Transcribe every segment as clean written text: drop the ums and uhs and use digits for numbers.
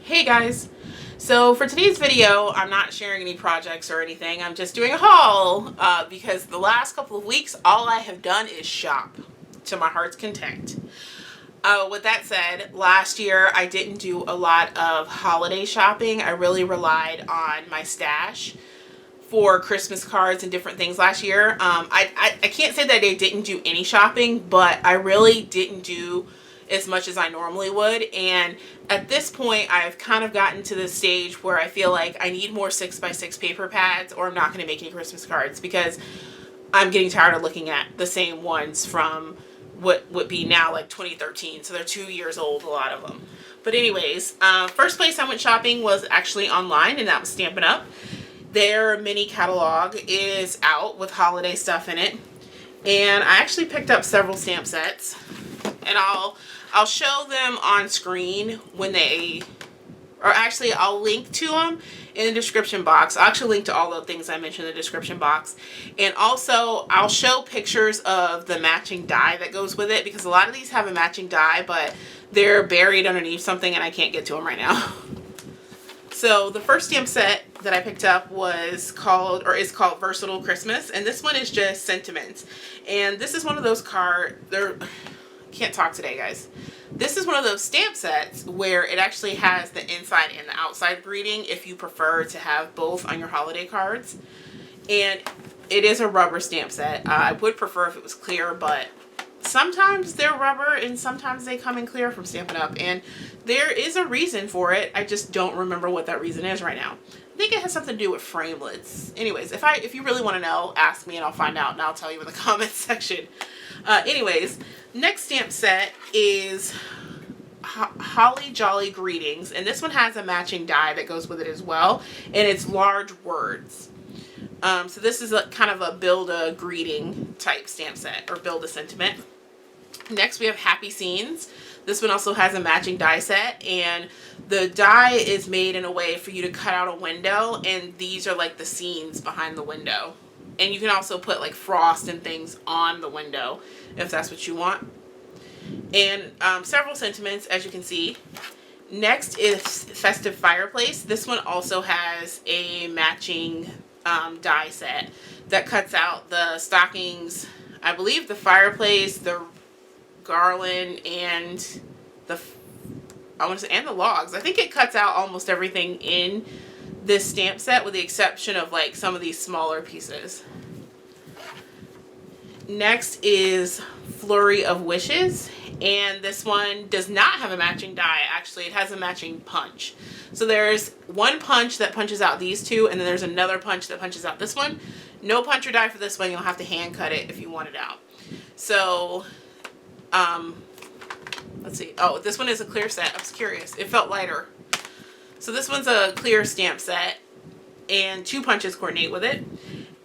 Hey guys, so for today's video I'm not sharing any projects or anything. I'm just doing a haul because the last couple of weeks all I have done is shop to my heart's content. With that said, last year I didn't do a lot of holiday shopping. I really relied on my stash for Christmas cards and different things last year. I can't say that I didn't do any shopping, but I really didn't do as much as I normally would. And at this point I've kind of gotten to the stage where I feel like I need more 6x6 paper pads or I'm not going to make any Christmas cards because I'm getting tired of looking at the same ones from what would be now like 2013. So they're 2 years old, a lot of them. But anyways, first place I went shopping was actually online, and that was Stampin' Up. Their mini catalog is out with holiday stuff in it. And I actually picked up several stamp sets. And I'll show them on screen when they, or actually I'll link to them in the description box. I'll actually link to all the things I mentioned in the description box. And also I'll show pictures of the matching die that goes with it, because a lot of these have a matching die, but they're buried underneath something and I can't get to them right now. So the first stamp set that I picked up is called Versatile Christmas, and this one is just sentiments. And this is one of those can't talk today, guys. This is one of those stamp sets where it actually has the inside and the outside greeting if you prefer to have both on your holiday cards. And it is a rubber stamp set. I would prefer if it was clear, but sometimes they're rubber and sometimes they come in clear from Stampin' Up. And there is a reason for it. I just don't remember what that reason is right now. I think it has something to do with framelits. Anyways, if you really want to know, ask me and I'll find out and I'll tell you in the comments section. Anyways, next stamp set is Holly Jolly Greetings, and this one has a matching die that goes with it as well, and it's large words. So this is kind of a build a greeting type stamp set, or build a sentiment. Next we have Happy Scenes. This one also has a matching die set, and the die is made in a way for you to cut out a window, and these are like the scenes behind the window. And you can also put like frost and things on the window if that's what you want. And several sentiments, as you can see. Next is Festive Fireplace. This one also has a matching die set that cuts out the stockings, I believe the fireplace, the garland, and the logs. I think it cuts out almost everything in this stamp set with the exception of like some of these smaller pieces. Next is Flurry of Wishes, and this one does not have a matching die. Actually, it has a matching punch. So there's one punch that punches out these two, and then there's another punch that punches out this one. No punch or die for this one. You'll have to hand cut it if you want it out. So let's see. Oh, this one is a clear set. I was curious. It felt lighter. So this one's a clear stamp set, and 2 punches coordinate with it.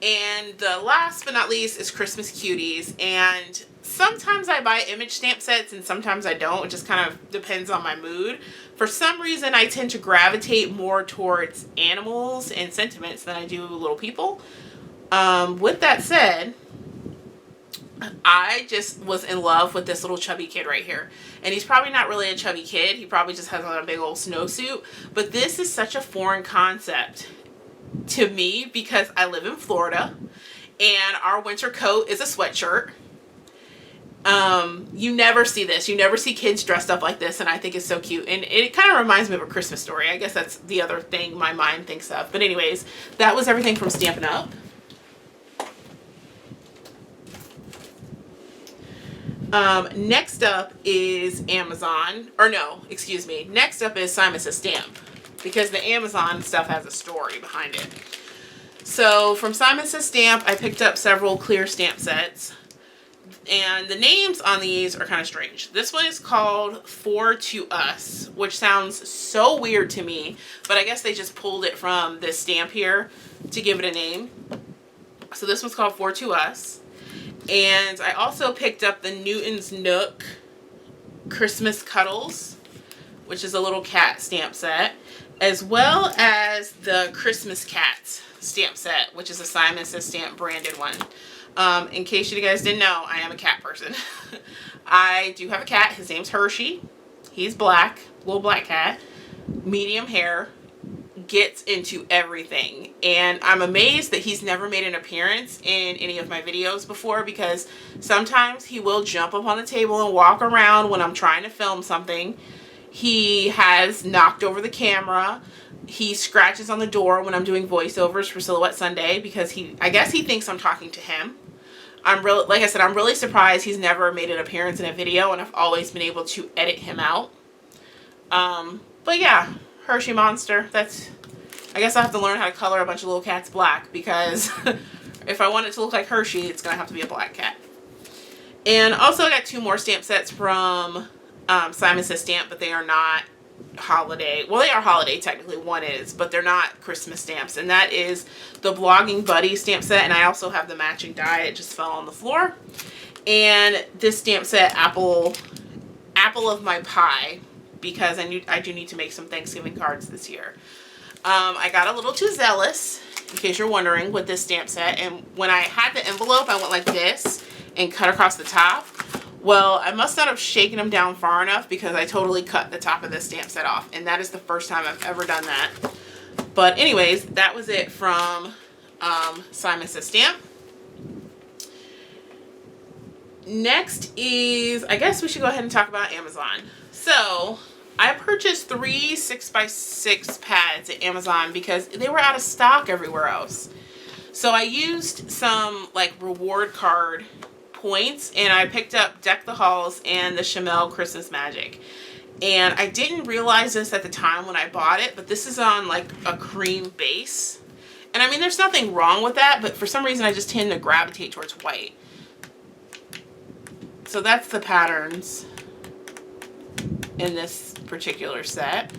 And the last but not least is Christmas Cuties, and sometimes I buy image stamp sets and sometimes I don't. It just kind of depends on my mood. For some reason I tend to gravitate more towards animals and sentiments than I do little people. With that said, I just was in love with this little chubby kid right here. And he's probably not really a chubby kid. He probably just has on a big old snowsuit. But this is such a foreign concept to me because I live in Florida and our winter coat is a sweatshirt. You never see this. You never see kids dressed up like this, and I think it's so cute. And it kind of reminds me of A Christmas Story. I guess that's the other thing my mind thinks of. But anyways, that was everything from Stampin' Up. Next up is Amazon, or no, excuse me. Next up is Simon Says Stamp, because the Amazon stuff has a story behind it. So from Simon Says Stamp, I picked up several clear stamp sets, and the names on these are kind of strange. This one is called For To Us, which sounds so weird to me, but I guess they just pulled it from this stamp here to give it a name. So this one's called For To Us. And I also picked up the Newton's Nook Christmas Cuddles, which is a little cat stamp set, as well as the Christmas Cats stamp set, which is a Simon Says Stamp branded one. In case you guys didn't know, I am a cat person. I do have a cat. His name's Hershey. He's black, little black cat. medium hair, gets into everything, and I'm amazed that he's never made an appearance in any of my videos before, because sometimes he will jump up on the table and walk around when I'm trying to film something. He has knocked over the camera. He scratches on the door when I'm doing voiceovers for Silhouette Sunday, because I guess he thinks I'm talking to him. Like I said, I'm really surprised he's never made an appearance in a video, and I've always been able to edit him out. But yeah, Hershey Monster. I guess I have to learn how to color a bunch of little cats black, because if I want it to look like Hershey, it's going to have to be a black cat. And also I got 2 more stamp sets from Simon Says Stamp, but they are not holiday. Well, they are holiday technically, one is, but they're not Christmas stamps. And that is the Blogging Buddy stamp set, and I also have the matching die. It just fell on the floor. And this stamp set, Apple of My Pie, because I do need to make some Thanksgiving cards this year. I got a little too zealous, in case you're wondering, with this stamp set. And when I had the envelope, I went like this and cut across the top. Well, I must not have shaken them down far enough, because I totally cut the top of this stamp set off. And that is the first time I've ever done that. But anyways, that was it from Simon Says Stamp. Next is, I guess we should go ahead and talk about Amazon. So I purchased 3 6x6 pads at Amazon because they were out of stock everywhere else. So I used some like reward card points, and I picked up Deck the Halls and the Chamel Christmas Magic. And I didn't realize this at the time when I bought it, but this is on like a cream base. And I mean, there's nothing wrong with that, but for some reason I just tend to gravitate towards white. So that's the patterns in this particular set.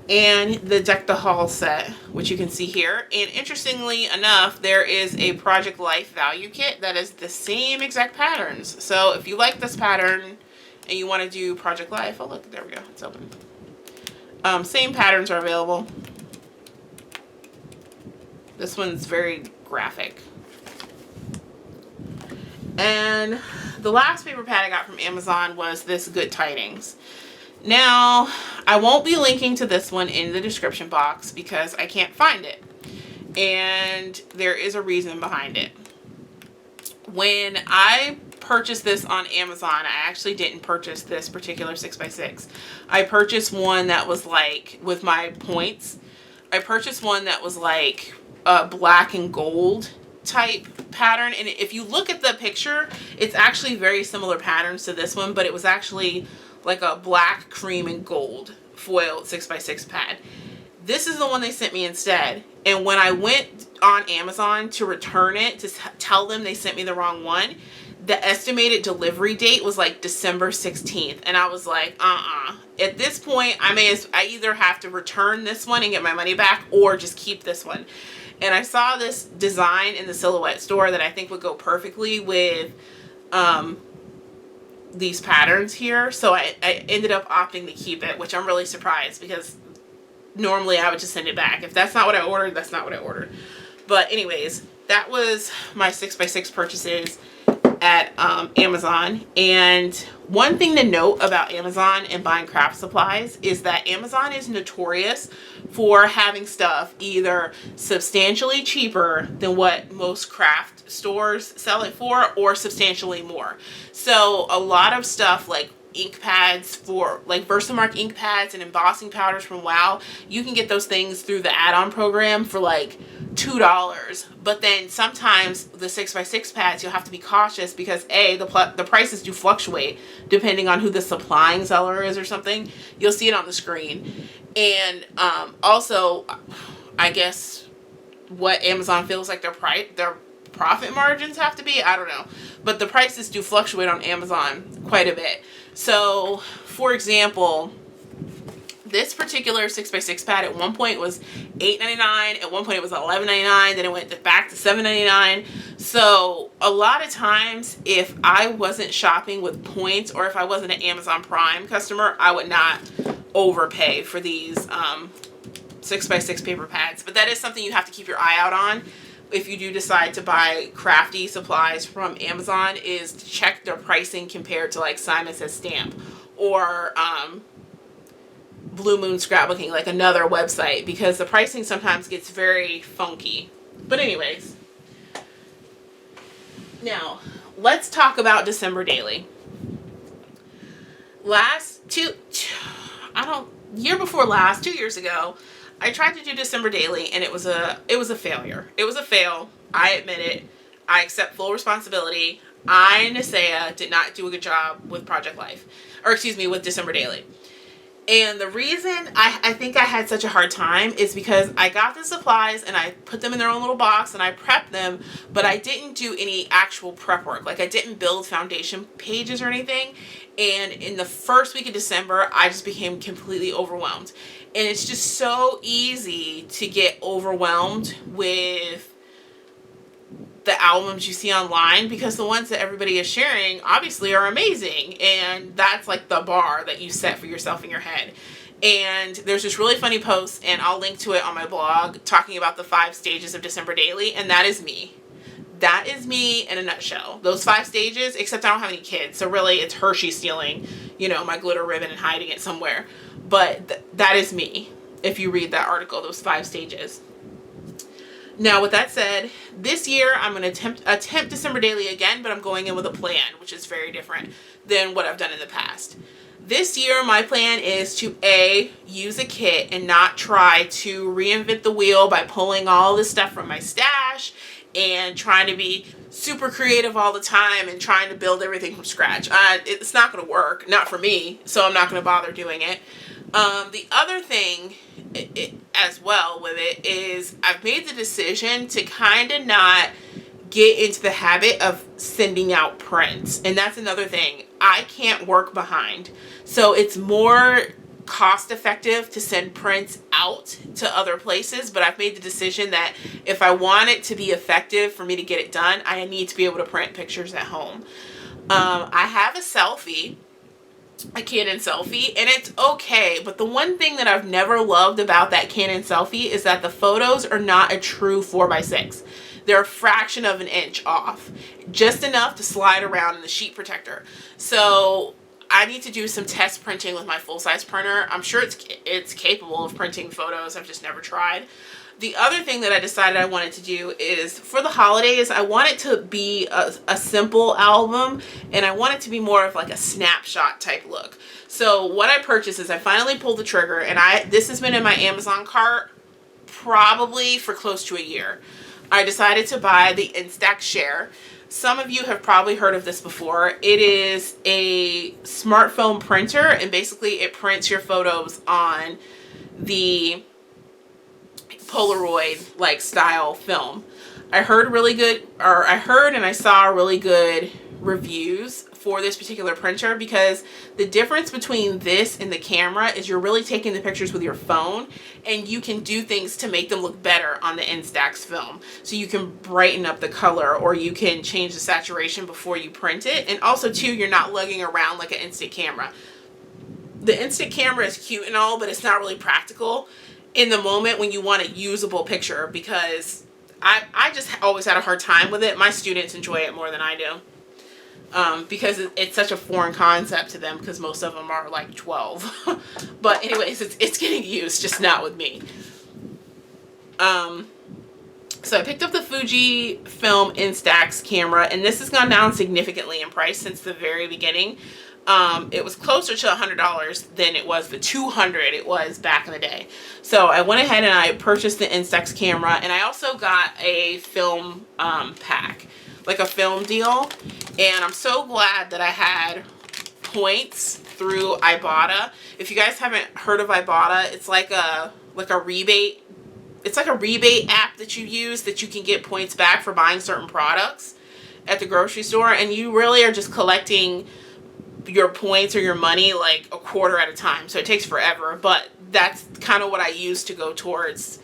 And the Deck the Hall set, which you can see here. And interestingly enough, there is a Project Life value kit that is the same exact patterns. So if you like this pattern and you want to do Project Life, oh look, there we go, it's open. Same patterns are available. This one's very graphic. And the last paper pad I got from Amazon was this Good Tidings. Now, I won't be linking to this one in the description box because I can't find it. And there is a reason behind it. When I purchased this on Amazon, I actually didn't purchase this particular 6x6. I purchased one that was like, with my points, I purchased one that was like a black and gold type pattern. And if you look at the picture, it's actually very similar patterns to this one, but it was actually like a black, cream, and gold foiled 6x6 pad. This is the one they sent me instead. And when I went on Amazon to return it, to tell them they sent me the wrong one, the estimated delivery date was like December 16th. And I was like, At this point, I either have to return this one and get my money back, or just keep this one. And I saw this design in the Silhouette store that I think would go perfectly with these patterns here. So I ended up opting to keep it, which I'm really surprised, because normally I would just send it back. If that's not what I ordered, that's not what I ordered. But anyways, that was my 6x6 purchases at Amazon. And one thing to note about Amazon and buying craft supplies is that Amazon is notorious for having stuff either substantially cheaper than what most craft stores sell it for, or substantially more. So a lot of stuff like ink pads, for like Versamark ink pads and embossing powders from WOW, you can get those things through the add-on program for like $2. But then sometimes the 6x6 pads, you'll have to be cautious because the prices do fluctuate depending on who the supplying seller is or something. You'll see it on the screen. And also, I guess what Amazon feels like their profit margins have to be, I don't know, but the prices do fluctuate on Amazon quite a bit. So for example, this particular 6x6 pad at one point was $8.99, at one point it was $11.99, then it went back to $7.99. So a lot of times if I wasn't shopping with points, or if I wasn't an Amazon Prime customer, I would not overpay for these 6x6 paper pads. But that is something you have to keep your eye out on if you do decide to buy crafty supplies from Amazon, is to check their pricing compared to like Simon Says Stamp or Blue Moon Scrapbooking, like another website, because the pricing sometimes gets very funky. But anyways, now let's talk about December Daily. Year before last, 2 years ago, I tried to do December Daily, and it was a failure. It was a fail. I admit it. I accept full responsibility. I, Nisea, did not do a good job with Project Life, or excuse me, with December Daily. And the reason I think I had such a hard time is because I got the supplies and I put them in their own little box and I prepped them, but I didn't do any actual prep work. Like, I didn't build foundation pages or anything. And in the first week of December, I just became completely overwhelmed. And it's just so easy to get overwhelmed with the albums you see online, because the ones that everybody is sharing obviously are amazing, and that's like the bar that you set for yourself in your head. And there's this really funny post, and I'll link to it on my blog, talking about the 5 stages of December Daily, and that is me. That is me in a nutshell. Those 5 stages, except I don't have any kids, so really it's Hershey stealing, you know, my glitter ribbon and hiding it somewhere. But that is me, if you read that article, those 5 stages. Now, with that said, this year I'm going to attempt December Daily again, but I'm going in with a plan, which is very different than what I've done in the past. This year, my plan is to use a kit and not try to reinvent the wheel by pulling all this stuff from my stash and trying to be super creative all the time and trying to build everything from scratch. It's not going to work, not for me, so I'm not going to bother doing it. The other thing as well with it is I've made the decision to kind of not get into the habit of sending out prints. And that's another thing. I can't work behind. So it's more cost effective to send prints out to other places, but I've made the decision that if I want it to be effective for me to get it done, I need to be able to print pictures at home. I have a Canon selfie, and it's okay, but the one thing that I've never loved about that Canon selfie is that the photos are not a true 4x6. They're a fraction of an inch off, just enough to slide around in the sheet protector. So I need to do some test printing with my full-size printer. I'm sure it's capable of printing photos. I've just never tried. The other thing that I decided I wanted to do is, for the holidays, I want it to be a simple album, and I want it to be more of like a snapshot type look. So what I purchased is I finally pulled the trigger, and this has been in my Amazon cart probably for close to a year. I decided to buy the Instax Share. Some of you have probably heard of this before. It is a smartphone printer, and basically it prints your photos on the Polaroid like style film. I heard and I saw really good reviews for this particular printer, because the difference between this and the camera is you're really taking the pictures with your phone, and you can do things to make them look better on the Instax film. So you can brighten up the color, or you can change the saturation before you print it. And also too, you're not lugging around like an instant camera. The instant camera is cute and all, but it's not really practical in the moment when you want a usable picture, because I just always had a hard time with it. My students enjoy it more than I do. Because it's such a foreign concept to them, because most of them are like 12. But anyways, it's getting used, just not with me. So I picked up the Fujifilm Instax camera, and this has gone down significantly in price since the very beginning. It was closer to $100 than it was the $200 it was back in the day. So I went ahead and I purchased the Instax camera, and I also got a film pack, like a film deal. And I'm so glad that I had points through Ibotta. If you guys haven't heard of Ibotta, it's like a rebate. It's like a rebate app that you use that you can get points back for buying certain products at the grocery store, and you really are just collecting your points or your money like a quarter at a time. So it takes forever, but that's kind of what I use to go towards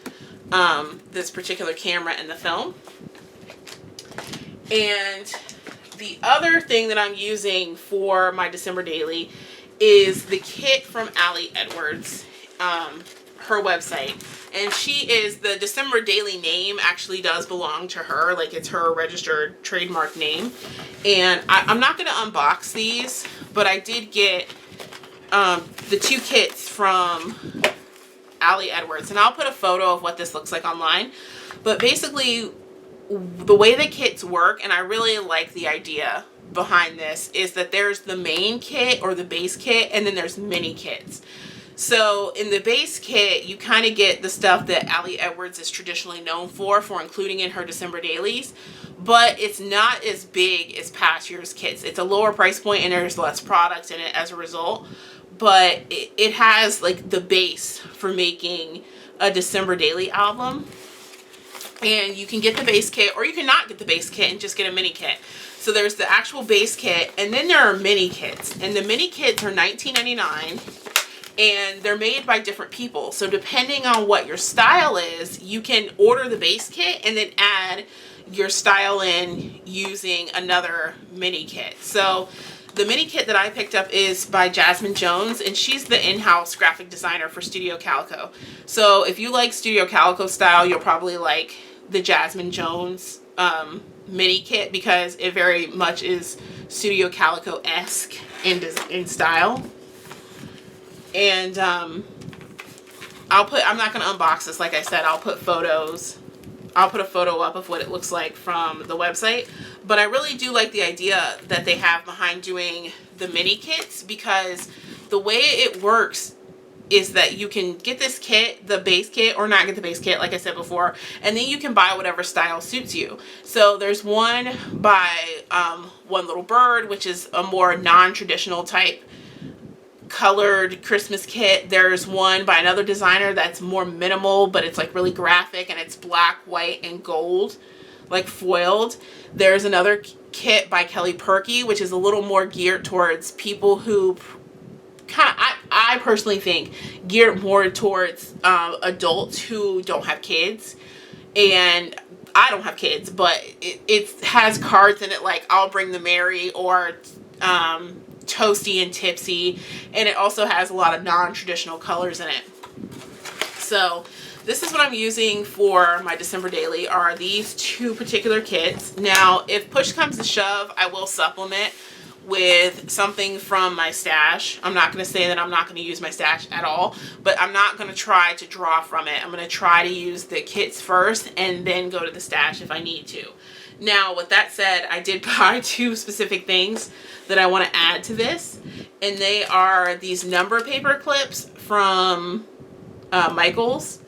this particular camera and the film. And the other thing that I'm using for my December Daily is the kit from Allie Edwards, her website. And she is, the December Daily name actually does belong to her, like it's her registered trademark name. And I'm not going to unbox these, but I did get the 2 kits from Ali Edwards, and I'll put a photo of what this looks like online. But basically, the way the kits work, and I really like the idea behind this, is that there's the main kit or the base kit, and then there's mini kits. So in the base kit, you kind of get the stuff that Ali Edwards is traditionally known for including in her December dailies, but it's not as big as past year's kits. It's a lower price point and there's less product in it as a result, but it has like the base for making a December daily album. And you can get the base kit, or you can not get the base kit and just get a mini kit. So there's the actual base kit, and then there are mini kits, and the mini kits are $19.99. And they're made by different people. So depending on what your style is, you can order the base kit and then add your style in using another mini kit. So the mini kit that I picked up is by Jasmine Jones, and she's the in-house graphic designer for Studio Calico. So if you like Studio Calico style, you'll probably like the Jasmine Jones mini kit, because it very much is Studio Calico-esque in style. And I'm not going to unbox this, like I said. I'll put photos. I'll put a photo up of what it looks like from the website. But I really do like the idea that they have behind doing the mini kits, because the way it works is that you can get this kit, the base kit, or not get the base kit, like I said before, and then you can buy whatever style suits you. So there's one by One Little Bird, which is a more non-traditional type colored Christmas kit. There's one by another designer that's more minimal, but it's like really graphic, and it's black, white, and gold, like foiled. There's another kit by Kelly Perky, which is a little more geared towards people who I personally think geared more towards adults who don't have kids. And I don't have kids, but it has cards in it like I'll Bring the Merry or Toasty and Tipsy, and it also has a lot of non-traditional colors in it. So this is what I'm using for my December daily, are these 2 particular kits. Now if push comes to shove, I will supplement with something from my stash. I'm not going to say that I'm not going to use my stash at all, but I'm not going to try to draw from it. I'm going to try to use the kits first and then go to the stash if I need to. Now, with that said, I did buy 2 specific things that I want to add to this, and they are these number paper clips from Michaels,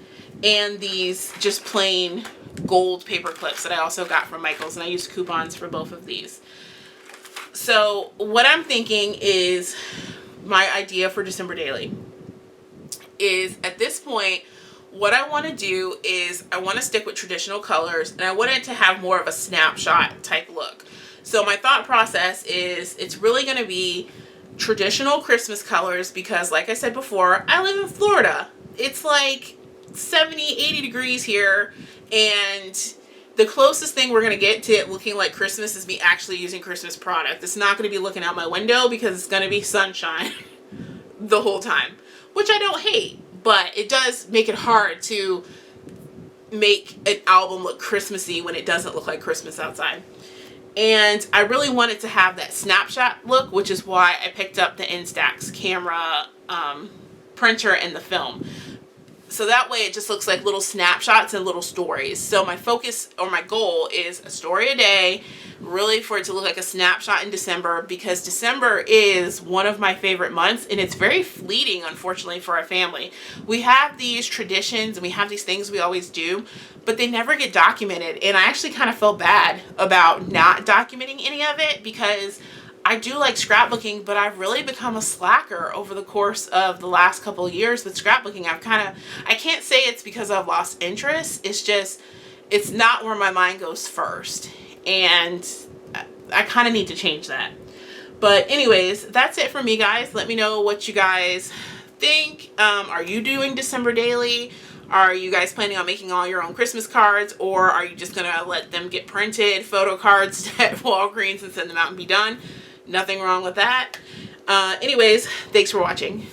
and these just plain gold paper clips that I also got from Michaels, and I used coupons for both of these. So what I'm thinking is, my idea for December daily is, at this point, what I want to do is I want to stick with traditional colors, and I want it to have more of a snapshot type look. So my thought process is it's really going to be traditional Christmas colors, because like I said before, I live in Florida. It's like 70, 80 degrees here, and the closest thing we're going to get to it looking like Christmas is me actually using Christmas product. It's not going to be looking out my window, because it's going to be sunshine the whole time, which I don't hate. But it does make it hard to make an album look Christmassy when it doesn't look like Christmas outside. And I really wanted to have that snapshot look, which is why I picked up the Instax camera printer and the film. So that way it just looks like little snapshots and little stories. So my focus, or my goal, is a story a day, really for it to look like a snapshot in December, because December is one of my favorite months, and it's very fleeting, unfortunately, for our family. We have these traditions and we have these things we always do, but they never get documented. And I actually kind of felt bad about not documenting any of it, because I do like scrapbooking, but I've really become a slacker over the course of the last couple of years with scrapbooking. I can't say it's because I've lost interest. It's just, it's not where my mind goes first. And I kind of need to change that. But anyways, that's it for me, guys. Let me know what you guys think. Are you doing December daily? Are you guys planning on making all your own Christmas cards, or are you just going to let them get printed, photo cards at Walgreens, and send them out and be done? Nothing wrong with that. Anyways, thanks for watching.